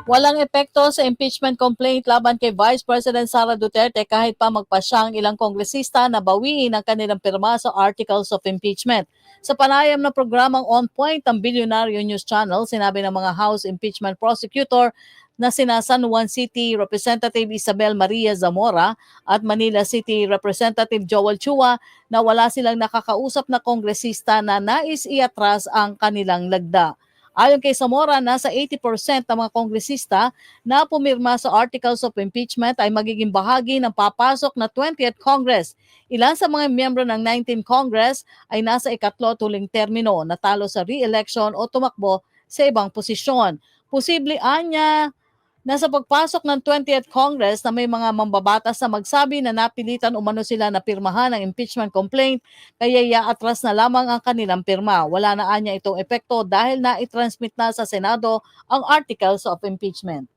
Walang epekto sa impeachment complaint laban kay Vice President Sara Duterte kahit pa magpasya ang ilang kongresista na bawiin ang kanilang pirma sa Articles of Impeachment. Sa panayam na programang On Point ng Billionaire News Channel, sinabi ng mga House Impeachment Prosecutor na sina San Juan City Representative Isabel Maria Zamora at Manila City Representative Joel Chua na wala silang nakakausap na kongresista na nais iatras ang kanilang lagda. Ayon kay Zamora, nasa 80% ng mga kongresista na pumirma sa Articles of Impeachment ay magiging bahagi ng papasok na 20th Congress. Ilan sa mga miyembro ng 19th Congress ay nasa ikatlo tuling termino, natalo sa re-election o tumakbo sa ibang posisyon. Posible anya nasa pagpasok ng 20th Congress na may mga mambabatas na magsabi na napilitan umano sila na pirmahan ang impeachment complaint kaya iaatras na lamang ang kanilang pirma. Wala na anya itong epekto dahil na i-transmit na sa Senado ang Articles of Impeachment.